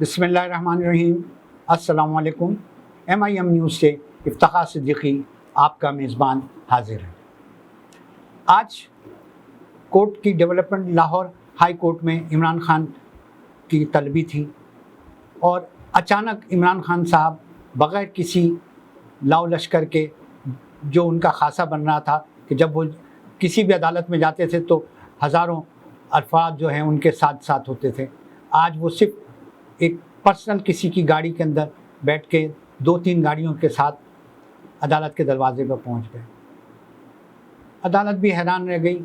بسم اللہ الرحمن الرحیم۔ السلام علیکم۔ MIM نیوز سے افتخار صدیقی آپ کا میزبان حاضر ہے۔ آج کورٹ کی ڈیولپمنٹ لاہور ہائی کورٹ میں عمران خان کی طلبی تھی اور اچانک عمران خان صاحب بغیر کسی لاؤ لشکر کے، جو ان کا خاصہ بن رہا تھا کہ جب وہ کسی بھی عدالت میں جاتے تھے تو ہزاروں افراد جو ہیں ان کے ساتھ ساتھ ہوتے تھے، آج وہ صرف ایک پرسنل کسی کی گاڑی کے اندر بیٹھ کے 2-3 گاڑیوں کے ساتھ عدالت کے دروازے پر پہنچ گئے۔ عدالت بھی حیران رہ گئی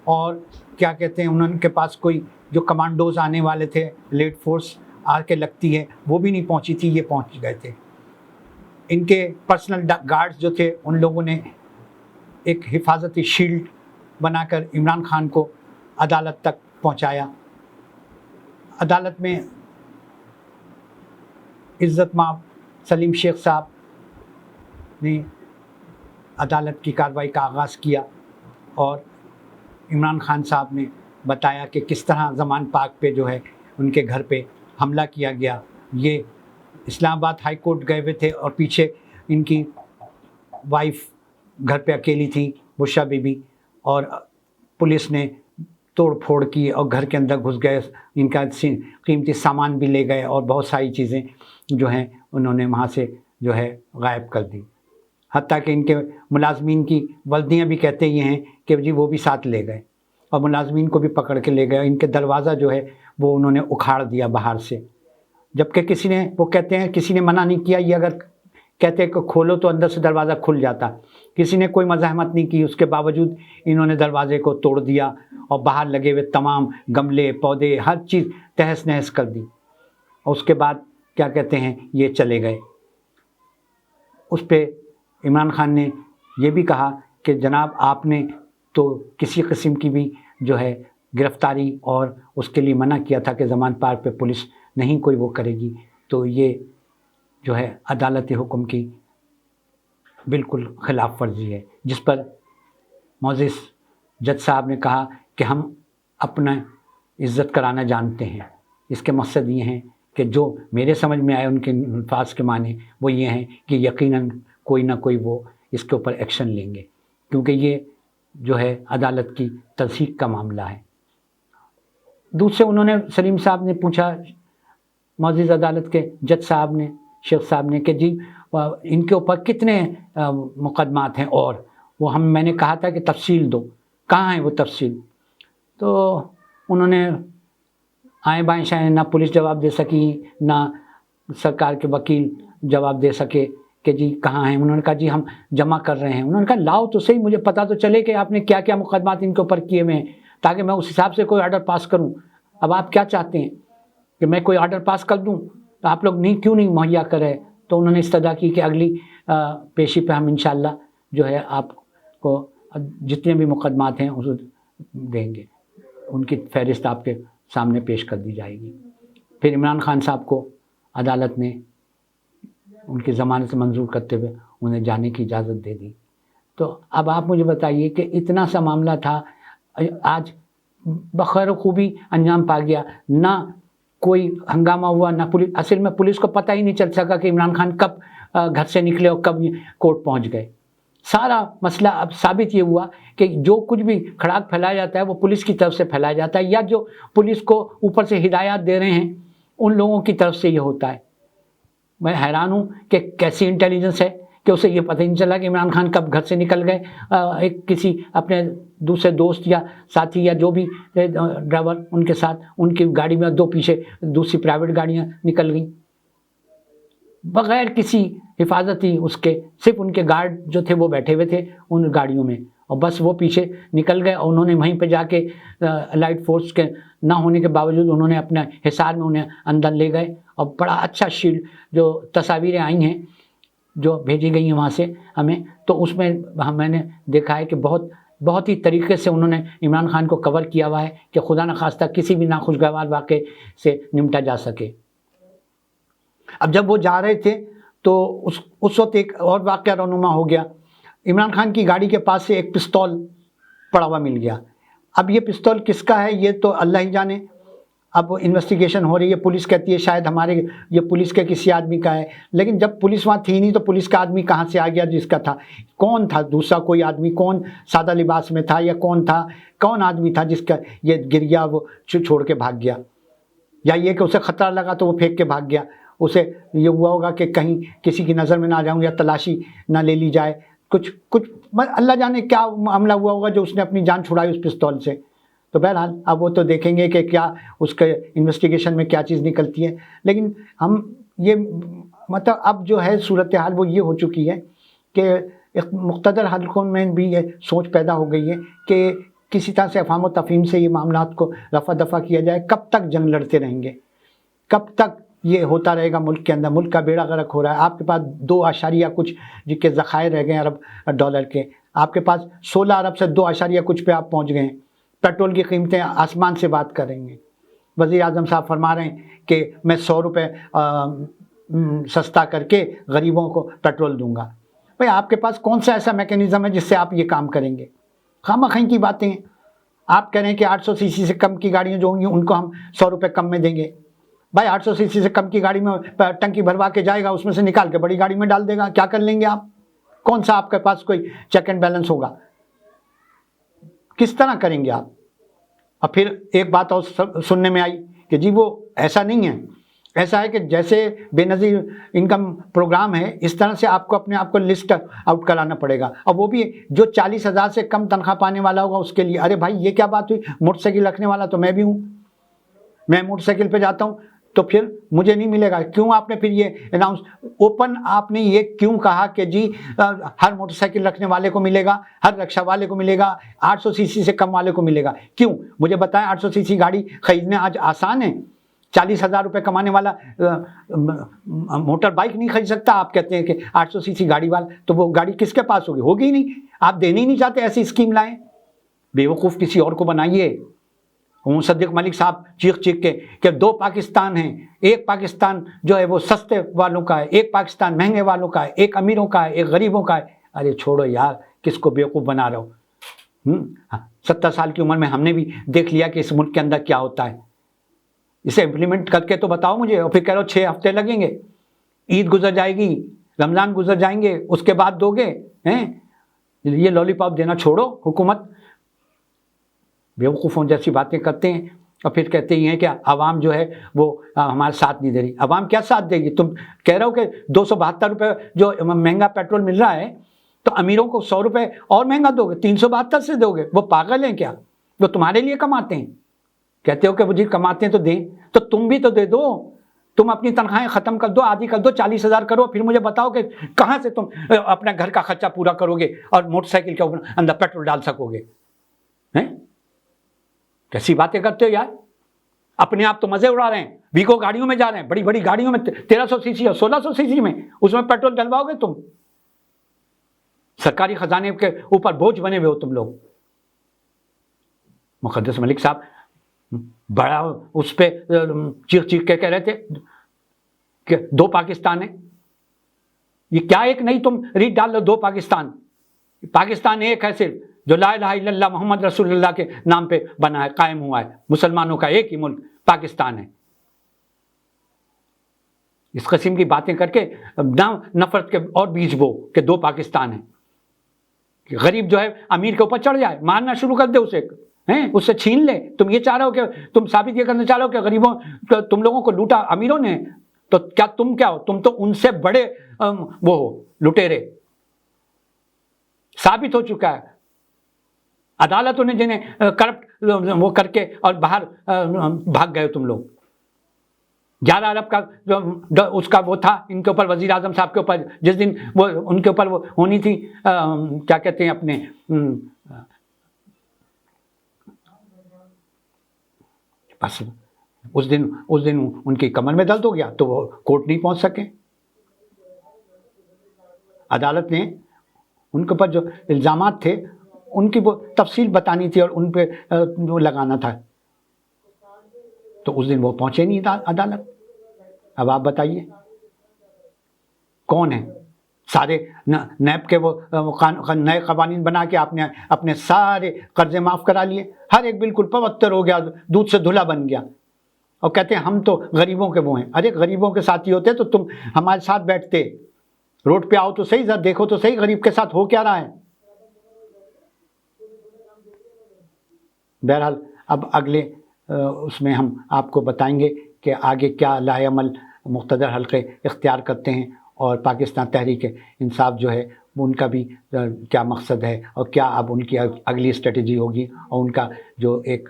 اور کیا کہتے ہیں، ان کے پاس کوئی جو کمانڈوز آنے والے تھے، لیٹ فورس آ کے لگتی ہے، وہ بھی نہیں پہنچی تھی، یہ پہنچ گئے تھے۔ ان کے پرسنل گارڈز جو تھے ان لوگوں نے ایک حفاظتی شیلڈ بنا کر عمران خان کو عدالت تک پہنچایا۔ عدالت میں عزت مآب سلیم شیخ صاحب نے عدالت کی کارروائی کا آغاز کیا اور عمران خان صاحب نے بتایا کہ کس طرح زمان پاک پہ جو ہے ان کے گھر پہ حملہ کیا گیا۔ یہ اسلام آباد ہائی کورٹ گئے ہوئے تھے اور پیچھے ان کی وائف گھر پہ اکیلی تھی، بشرا بی بی، اور پولیس نے توڑ پھوڑ کی اور گھر کے اندر گھس گئے، ان کا قیمتی سامان بھی لے گئے اور بہت ساری چیزیں جو ہیں انہوں نے وہاں سے جو ہے غائب کر دی۔ حتیٰ کہ ان کے ملازمین کی وردیاں بھی کہتے یہ ہیں کہ جی وہ بھی ساتھ لے گئے اور ملازمین کو بھی پکڑ کے لے گئے۔ ان کے دروازہ جو ہے وہ انہوں نے اکھاڑ دیا باہر سے، جبکہ کسی نے، وہ کہتے ہیں کسی نے منع نہیں کیا، یہ اگر کہتے کہ کھولو تو اندر سے دروازہ کھل جاتا، کسی نے کوئی مزاحمت نہیں کی، اس کے باوجود انہوں نے دروازے کو توڑ دیا اور باہر لگے ہوئے تمام گملے پودے ہر چیز تہس نہس کر دی، اور اس کے بعد کیا کہتے ہیں یہ چلے گئے۔ اس پہ عمران خان نے یہ بھی کہا کہ جناب آپ نے تو کسی قسم کی بھی جو ہے گرفتاری اور اس کے لیے منع کیا تھا کہ زمان پاک پہ پولیس نہیں کوئی وہ کرے گی، تو یہ جو ہے عدالت حکم کی بالکل خلاف ورزی ہے، جس پر معزز جج صاحب نے کہا کہ ہم اپنا عزت کرانا جانتے ہیں، اس کے مقصد یہ ہیں کہ جو میرے سمجھ میں آئے ان کے الفاظ کے معنی وہ یہ ہیں کہ یقیناً کوئی نہ کوئی وہ اس کے اوپر ایکشن لیں گے، کیونکہ یہ جو ہے عدالت کی تصدیق کا معاملہ ہے۔ دوسرے انہوں نے سلیم صاحب نے پوچھا، معزز عدالت کے جج صاحب نے، شیخ صاحب نے، کہ جی ان کے اوپر کتنے مقدمات ہیں، اور وہ میں نے کہا تھا کہ تفصیل دو، کہاں ہے وہ تفصیل؟ تو انہوں نے آئیں بائیں شائیں نہ پولیس جواب دے سکی نہ سرکار کے وکیل جواب دے سکے کہ جی کہاں ہیں۔ انہوں نے کہا جی ہم جمع کر رہے ہیں۔ انہوں نے کہا لاؤ تو صحیح، مجھے پتہ تو چلے کہ آپ نے کیا کیا مقدمات ان کے اوپر کیے ہوئے ہیں، تاکہ میں اس حساب سے کوئی آرڈر پاس کروں۔ اب آپ کیا چاہتے ہیں کہ میں کوئی آرڈر پاس کر دوں؟ تو آپ لوگ کیوں نہیں مہیا کرے؟ تو انہوں نے استدعا کی کہ اگلی پیشی پہ ہم انشاءاللہ جو ہے آپ کو جتنے بھی مقدمات ہیں اسے دیں گے، ان کی فہرست آپ کے سامنے پیش کر دی جائے گی۔ پھر عمران خان صاحب کو عدالت نے ان کی ضمانت منظور کرتے ہوئے انہیں جانے کی اجازت دے دی۔ تو اب آپ مجھے بتائیے کہ اتنا سا معاملہ تھا، آج بخیر و خوبی انجام پا گیا، نہ کوئی ہنگامہ ہوا، نہ پولیس، اصل میں پولیس کو پتہ ہی نہیں چل سکا کہ عمران خان کب گھر سے نکلے اور کب کورٹ پہنچ گئے۔ سارا مسئلہ اب ثابت یہ ہوا کہ جو کچھ بھی کھڑاک پھیلایا جاتا ہے وہ پولیس کی طرف سے پھیلایا جاتا ہے، یا جو پولیس کو اوپر سے ہدایات دے رہے ہیں ان لوگوں کی طرف سے یہ ہوتا ہے۔ میں حیران ہوں کہ کیسی انٹیلیجنس ہے کہ اسے یہ پتہ ہی نہیں چلا کہ عمران خان کب گھر سے نکل گئے، ایک کسی اپنے دوسرے دوست یا ساتھی یا جو بھی ڈرائیور ان کے ساتھ، ان کی گاڑی میں 2 پیچھے دوسری پرائیویٹ گاڑیاں نکل گئیں بغیر کسی حفاظتی، اس کے صرف ان کے گارڈ جو تھے وہ بیٹھے ہوئے تھے ان گاڑیوں میں، اور بس وہ پیچھے نکل گئے، اور انہوں نے وہیں پہ جا کے لائٹ فورس کے نہ ہونے کے باوجود انہوں نے اپنے حصار میں انہیں اندر لے گئے، اور بڑا اچھا شیلڈ، جو تصاویریں آئی ہیں جو بھیجی گئی ہیں وہاں سے ہمیں، تو اس میں میں نے دیکھا ہے کہ بہت ہی طریقے سے انہوں نے عمران خان کو کور کیا ہوا ہے کہ خدا نخواستہ کسی بھی ناخوشگوار واقعے سے نمٹا جا سکے۔ اب جب وہ جا رہے تھے تو اس وقت ایک اور واقعہ رونما ہو گیا۔ عمران خان کی گاڑی کے پاس سے ایک پستول پڑا ہوا مل گیا۔ اب یہ پستول کس کا ہے یہ تو اللہ ہی جانے، اب انویسٹیگیشن ہو رہی ہے، پولیس کہتی ہے شاید ہمارے یہ پولیس کے کسی آدمی کا ہے، لیکن جب پولیس وہاں تھی نہیں تو پولیس کا آدمی کہاں سے آ گیا جس کا تھا؟ کون تھا دوسرا کوئی آدمی؟ کون سادہ لباس میں تھا یا کون تھا؟ کون آدمی تھا جس کا یہ گر گیا وہ چھوڑ کے بھاگ گیا؟ یا یہ کہ اسے خطرہ لگا تو وہ پھینک کے بھاگ گیا؟ اسے یہ ہوا ہوگا کہ کہیں کسی کی نظر میں نہ آ جاؤں یا تلاشی نہ لے لی جائے، کچھ اللہ جانے کیا معاملہ ہوا ہوگا جو اس نے اپنی جان چھڑائی اس پستول سے۔ تو بہرحال اب وہ تو دیکھیں گے کہ کیا اس کے انویسٹیگیشن میں کیا چیز نکلتی ہے، لیکن ہم یہ مطلب اب جو ہے صورتحال وہ یہ ہو چکی ہے کہ مقتدر حلقوں میں بھی یہ سوچ پیدا ہو گئی ہے کہ کسی طرح سے افہام و تفہیم سے یہ معاملات کو رفع دفع کیا جائے۔ کب تک جنگ لڑتے رہیں گے؟ کب تک یہ ہوتا رہے گا ملک کے اندر؟ ملک کا بیڑا غرق ہو رہا ہے۔ آپ کے پاس 2 کچھ جن کے ذخائر رہ گئے ہیں ارب ڈالر کے، آپ کے پاس 16 ارب سے 2 کچھ پہ آپ پہنچ گئے ہیں۔ پیٹرول کی قیمتیں آسمان سے بات کر رہی ہیں۔ وزیر اعظم صاحب فرما رہے ہیں کہ میں 100 روپے سستا کر کے غریبوں کو پیٹرول دوں گا۔ بھئی آپ کے پاس کون سا ایسا میکینزم ہے جس سے آپ یہ کام کریں گے؟ خواہ مخواہ کی باتیں ہیں۔ آپ کہہ رہے ہیں کہ 800 سی سی سے کم کی گاڑیاں جو ہوں گی ان کو ہم 100 روپے کم میں دیں گے۔ بھائی 800 سی سی سے کم کی گاڑی میں ٹنکی بھروا کے جائے گا، اس میں سے نکال کے بڑی گاڑی میں ڈال دے گا، کیا کر لیں گے آپ؟ کون سا آپ کے پاس کوئی چیک اینڈ بیلنس ہوگا؟ کس طرح کریں گے آپ؟ اور پھر ایک بات اور سننے میں آئی کہ جی وہ ایسا نہیں ہے، ایسا ہے کہ جیسے بے نظیر انکم پروگرام ہے اس طرح سے آپ کو اپنے آپ کو لسٹ آؤٹ کرانا پڑے گا، اور وہ بھی جو 40,000 سے کم تنخواہ پانے والا ہوگا اس کے لیے۔ ارے بھائی یہ کیا بات ہوئی؟ موٹر سائیکل رکھنے والا تو میں بھی ہوں، میں موٹر سائیکل پہ جاتا ہوں تو پھر مجھے نہیں ملے گا؟ کیوں آپ نے پھر یہ اناؤنس اوپن آپ نے یہ کیوں کہا کہ جی ہر موٹر سائیکل رکھنے والے کو ملے گا، ہر رکشہ والے کو ملے گا، 800 سی سی سے کم والے کو ملے گا؟ کیوں؟ مجھے بتائیں 800 سی سی گاڑی خریدنا آج آسان ہے؟ 40,000 روپے کمانے والا موٹر بائک نہیں خرید سکتا؟ آپ کہتے ہیں کہ 800 سی سی گاڑی والا، تو وہ گاڑی کس کے پاس ہوگی؟ ہوگی ہی نہیں۔ آپ دینے ہی نہیں چاہتے، ایسی اسکیم لائیں، بیوقوف کسی اور کو بنائیے۔ مصدق ملک صاحب چیخ کے کہ 2 پاکستان ہیں، ایک پاکستان جو ہے وہ سستے والوں کا ہے، ایک پاکستان مہنگے والوں کا ہے، ایک امیروں کا ہے، ایک غریبوں کا ہے۔ ارے چھوڑو یار، کس کو بیوقوف بنا رہے ہو؟ 70 سال کی عمر میں ہم نے بھی دیکھ لیا کہ اس ملک کے اندر کیا ہوتا ہے۔ اسے امپلیمنٹ کر کے تو بتاؤ مجھے، اور پھر کہہ رہو 6 ہفتے لگیں گے، عید گزر جائے گی، رمضان گزر جائیں گے، اس کے بعد دو گے؟ یہ لالی پاپ دینا چھوڑو حکومت۔ بیوقوفوں جیسی باتیں کرتے ہیں اور پھر کہتے ہی ہیں کہ عوام جو ہے وہ ہمارا ساتھ نہیں دے رہی۔ عوام کیا ساتھ دے گی؟ تم کہہ رہے ہو کہ 272 روپے جو مہنگا پیٹرول مل رہا ہے تو امیروں کو 100 روپے اور مہنگا دو گے، 372 سے دو گے؟ وہ پاگل ہیں کیا؟ وہ تمہارے لیے کماتے ہیں؟ کہتے ہو کہ وہ جی کماتے ہیں تو دیں، تو تم بھی تو دے دو۔ تم اپنی تنخواہیں ختم کر دو، آدھی کر دو، 40,000 کرو، پھر مجھے بتاؤ کہ کہاں سے تم اپنا گھر کا خرچہ پورا کرو گے اور موٹر سائیکل کے اندر پیٹرول ڈال سکو گے؟ کیسی باتیں کرتے ہو یار؟ اپنے آپ تو مزے اڑا رہے ہیں، ویگو گاڑیوں میں جا رہے ہیں، بڑی بڑی گاڑیوں میں 1300 سی سی اور 1600 سی سی میں، اس میں پیٹرول ڈلواؤ گے تم؟ سرکاری خزانے کے اوپر بوجھ بنے ہوئے ہو تم لوگ۔ مقدس ملک صاحب بڑا اس پہ چیخ کے کہہ رہے تھے کہ 2 پاکستان ہیں۔ یہ کیا ایک نہیں تم ریٹ ڈال لو 2 پاکستان؟ پاکستان ایک ہے صرف، جو لا الہ الا اللہ محمد رسول اللہ کے نام پہ بنا ہے، قائم ہوا ہے، مسلمانوں کا ایک ہی ملک پاکستان ہے۔ اس قسم کی باتیں کر کے نہ نفرت کے اور بیج بو کہ 2 پاکستان ہیں، کہ غریب جو ہے امیر کے اوپر چڑھ جائے، مارنا شروع کر دے اسے، اس سے چھین لے۔ تم یہ چاہ رہے ہو کہ تم ثابت یہ کرنا چاہ رہے ہو کہ غریبوں تم لوگوں کو لوٹا امیروں نے، تو کیا تم کیا ہو؟ تم تو ان سے بڑے وہ ہو لٹیرے۔ ثابت ہو چکا ہے، عدالتوں نے جنہیں کرپٹ وہ کر کے اور باہر بھاگ گئے تم لوگ۔ 11 ارب کا جو اس کا وہ تھا ان کے اوپر، وزیر اعظم صاحب کے اوپر، جس دن وہ ان کے اوپر وہ ہونی تھی کیا کہتے ہیں اپنے بس اس دن ان کی کمر میں درد ہو گیا تو وہ کورٹ نہیں پہنچ سکے۔ عدالت نے ان کے اوپر جو الزامات تھے ان کی وہ تفصیل بتانی تھی اور ان پہ وہ لگانا تھا، تو اس دن وہ پہنچے نہیں عدالت۔ اب آپ بتائیے کون ہے؟ سارے نیب کے وہ نئے قوانین بنا کے آپ نے اپنے سارے قرضے معاف کرا لیے، ہر ایک بالکل پوتر ہو گیا، دودھ سے دھلا بن گیا۔ اور کہتے ہیں ہم تو غریبوں کے وہ ہیں. ارے غریبوں کے ساتھی ہوتے تو تم ہمارے ساتھ بیٹھتے. روڈ پہ آؤ تو صحیح، ذرا دیکھو تو صحیح غریب کے ساتھ ہو کیا رہا ہے. بہرحال اب اگلے اس میں ہم آپ کو بتائیں گے کہ آگے کیا لائحہ عمل مقتدر حلقے اختیار کرتے ہیں، اور پاکستان تحریک انصاف جو ہے ان کا بھی کیا مقصد ہے، اور کیا اب ان کی اگلی اسٹریٹجی ہوگی، اور ان کا جو ایک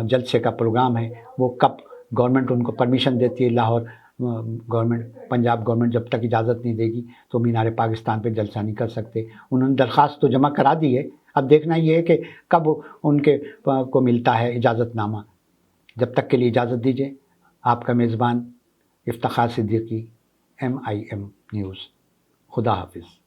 جلسے کا پروگرام ہے وہ کب گورنمنٹ ان کو پرمیشن دیتی ہے. لاہور گورنمنٹ، پنجاب گورنمنٹ جب تک اجازت نہیں دے گی تو مینار پاکستان پہ جلسہ نہیں کر سکتے. انہوں نے درخواست تو جمع کرا دی ہے، اب دیکھنا یہ ہے کہ کب ان کے کو ملتا ہے اجازت نامہ. جب تک کے لیے اجازت دیجیے. آپ کا میزبان افتخار صدیقی، MIM نیوز. خدا حافظ.